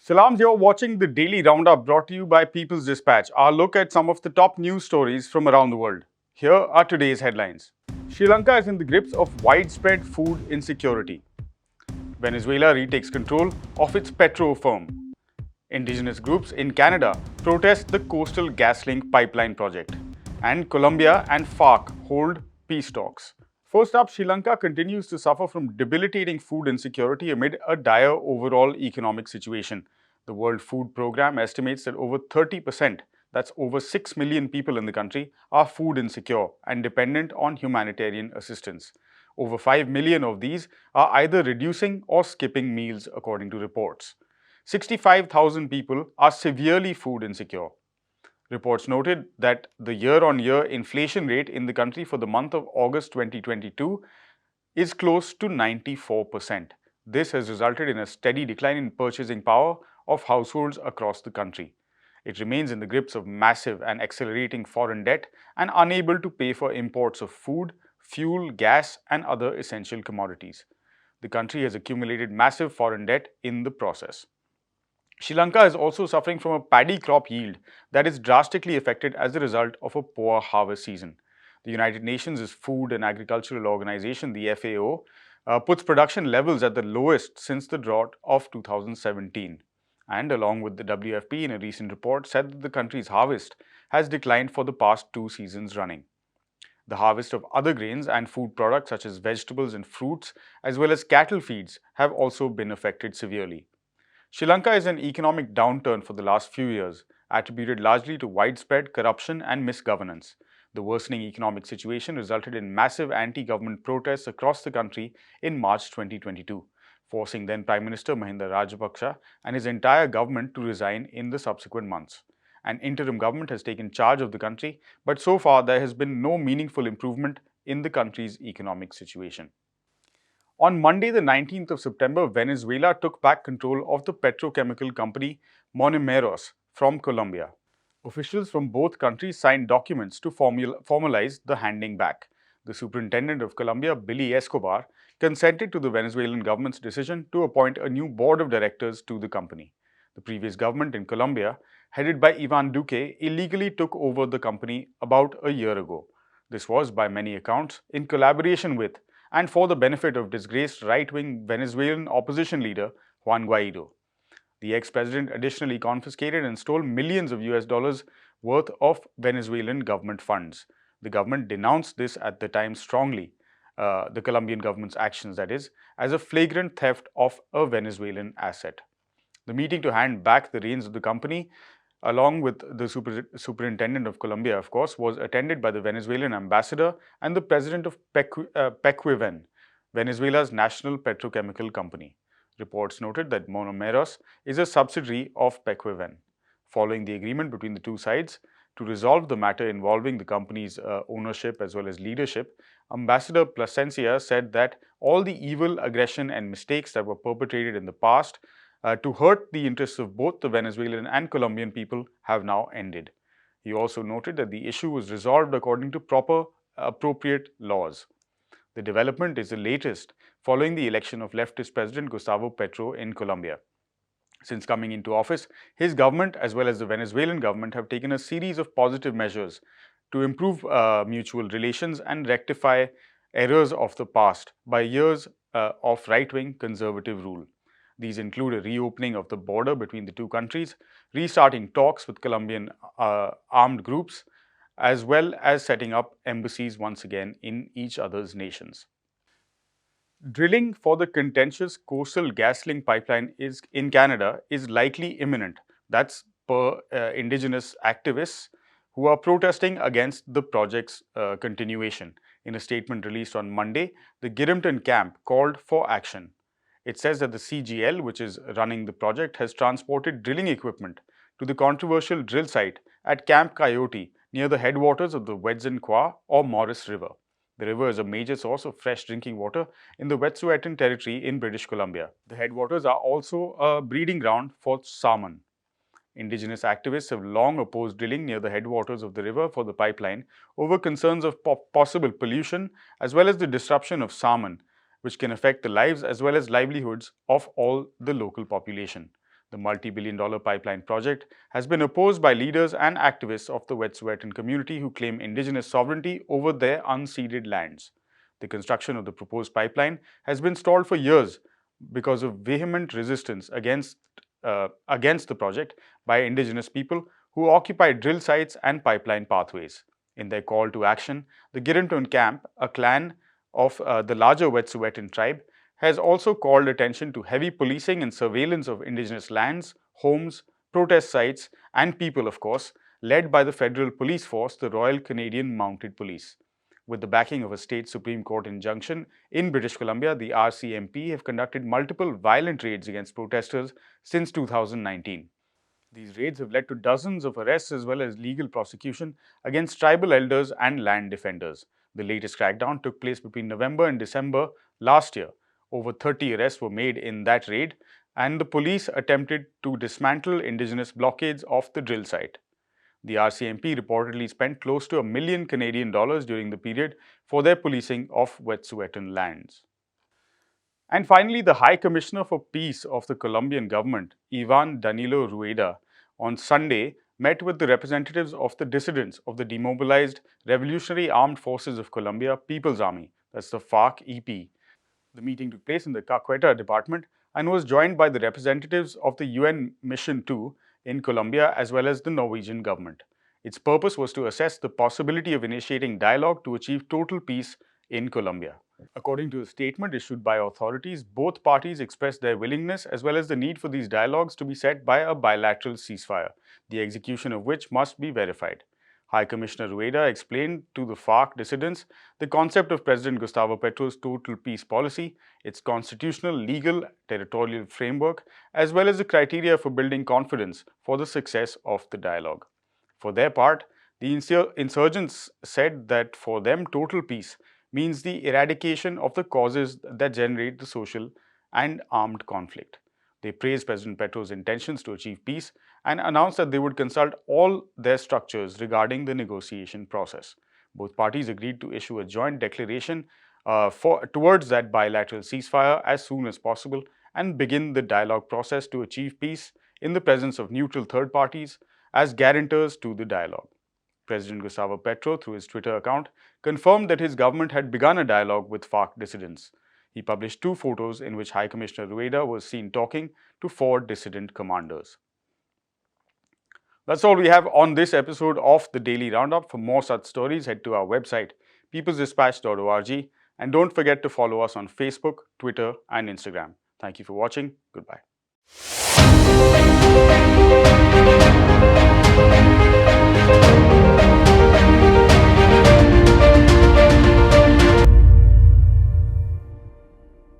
Salams, you're watching the Daily Roundup brought to you by People's Dispatch. Our look at some of the top news stories from around the world. Here are today's headlines. Sri Lanka is in the grips of widespread food insecurity. Venezuela retakes control of its petro firm. Indigenous groups in Canada protest the coastal gas link pipeline project. And Colombia and FARC hold peace talks. First up, Sri Lanka continues to suffer from debilitating food insecurity amid a dire overall economic situation. The World Food Programme estimates that over 30%, that's over 6 million people in the country, are food insecure and dependent on humanitarian assistance. Over 5 million of these are either reducing or skipping meals, according to reports. 65,000 people are severely food insecure. Reports noted that the year-on-year inflation rate in the country for the month of August 2022 is close to 94%. This has resulted in a steady decline in purchasing power of households across the country. It remains in the grips of massive and accelerating foreign debt and unable to pay for imports of food, fuel, gas, and other essential commodities. The country has accumulated massive foreign debt in the process. Sri Lanka is also suffering from a paddy crop yield that is drastically affected as a result of a poor harvest season. The United Nations' Food and Agricultural Organization, the FAO, puts production levels at the lowest since the drought of 2017. And along with the WFP in a recent report said that the country's harvest has declined for the past 2 seasons running. The harvest of other grains and food products such as vegetables and fruits as well as cattle feeds have also been affected severely. Sri Lanka is in an economic downturn for the last few years, attributed largely to widespread corruption and misgovernance. The worsening economic situation resulted in massive anti-government protests across the country in March 2022, forcing then Prime Minister Mahinda Rajapaksa and his entire government to resign in the subsequent months. An interim government has taken charge of the country, but so far there has been no meaningful improvement in the country's economic situation. On Monday, the 19th of September, Venezuela took back control of the petrochemical company Monomeros from Colombia. Officials from both countries signed documents to formalize the handing back. The superintendent of Colombia, Billy Escobar, consented to the Venezuelan government's decision to appoint a new board of directors to the company. The previous government in Colombia, headed by Ivan Duque, illegally took over the company about a year ago. This was, by many accounts, in collaboration with and for the benefit of disgraced right-wing Venezuelan opposition leader Juan Guaido. The ex-president additionally confiscated and stole millions of US dollars worth of Venezuelan government funds. The government denounced this at the time strongly, the Colombian government's actions that is, as a flagrant theft of a Venezuelan asset. The meeting to hand back the reins of the company along with the superintendent of Colombia, of course, was attended by the Venezuelan ambassador and the president of Pequiven, Venezuela's national petrochemical company. Reports noted that Monomeros is a subsidiary of Pequiven. Following the agreement between the two sides to resolve the matter involving the company's ownership as well as leadership, Ambassador Plasencia said that all the evil, aggression and mistakes that were perpetrated in the past to hurt the interests of both the Venezuelan and Colombian people have now ended. He also noted that the issue was resolved according to proper, appropriate laws. The development is the latest following the election of leftist President Gustavo Petro in Colombia. Since coming into office, his government as well as the Venezuelan government have taken a series of positive measures to improve mutual relations and rectify errors of the past by years of right-wing conservative rule. These include a reopening of the border between the two countries, restarting talks with Colombian armed groups, as well as setting up embassies once again in each other's nations. Drilling for the contentious coastal gas link pipeline in Canada is likely imminent. That's per indigenous activists who are protesting against the project's continuation. In a statement released on Monday, the Girrampton camp called for action. It says that the CGL, which is running the project, has transported drilling equipment to the controversial drill site at Camp Coyote near the headwaters of the Wet'suwet'en Kwa or Morris River. The river is a major source of fresh drinking water in the Wet'suwet'en territory in British Columbia. The headwaters are also a breeding ground for salmon. Indigenous activists have long opposed drilling near the headwaters of the river for the pipeline over concerns of possible pollution as well as the disruption of salmon, which can affect the lives as well as livelihoods of all the local population. The multi-billion-dollar pipeline project has been opposed by leaders and activists of the Wet'suwet'en community who claim indigenous sovereignty over their unceded lands. The construction of the proposed pipeline has been stalled for years because of vehement resistance against the project by indigenous people who occupy drill sites and pipeline pathways. In their call to action, the Girinton camp, a clan of the larger Wet'suwet'en tribe, has also called attention to heavy policing and surveillance of indigenous lands, homes, protest sites, and people, of course, led by the federal police force, the Royal Canadian Mounted Police. With the backing of a state Supreme Court injunction in British Columbia, the RCMP have conducted multiple violent raids against protesters since 2019. These raids have led to dozens of arrests as well as legal prosecution against tribal elders and land defenders. The latest crackdown took place between November and December last year. Over 30 arrests were made in that raid, and the police attempted to dismantle indigenous blockades of the drill site. The RCMP reportedly spent close to $1 million Canadian during the period for their policing of Wet'suwet'en lands. And finally, the High Commissioner for Peace of the Colombian government, Ivan Danilo Rueda, on Sunday met with the representatives of the dissidents of the Demobilized Revolutionary Armed Forces of Colombia People's Army, that's the FARC-EP. The meeting took place in the Caqueta department and was joined by the representatives of the UN Mission 2 in Colombia as well as the Norwegian government. Its purpose was to assess the possibility of initiating dialogue to achieve total peace in Colombia. According to a statement issued by authorities, both parties expressed their willingness as well as the need for these dialogues to be set by a bilateral ceasefire, the execution of which must be verified. High Commissioner Rueda explained to the FARC dissidents the concept of President Gustavo Petro's total peace policy, its constitutional, legal, territorial framework, as well as the criteria for building confidence for the success of the dialogue. For their part, the insurgents said that for them total peace means the eradication of the causes that generate the social and armed conflict. They praised President Petro's intentions to achieve peace and announced that they would consult all their structures regarding the negotiation process. Both parties agreed to issue a joint declaration towards that bilateral ceasefire as soon as possible and begin the dialogue process to achieve peace in the presence of neutral third parties as guarantors to the dialogue. President Gustavo Petro, through his Twitter account, confirmed that his government had begun a dialogue with FARC dissidents. He published 2 photos in which High Commissioner Rueda was seen talking to 4 dissident commanders. That's all we have on this episode of the Daily Roundup. For more such stories, head to our website, peoplesdispatch.org, and don't forget to follow us on Facebook, Twitter, and Instagram. Thank you for watching. Goodbye.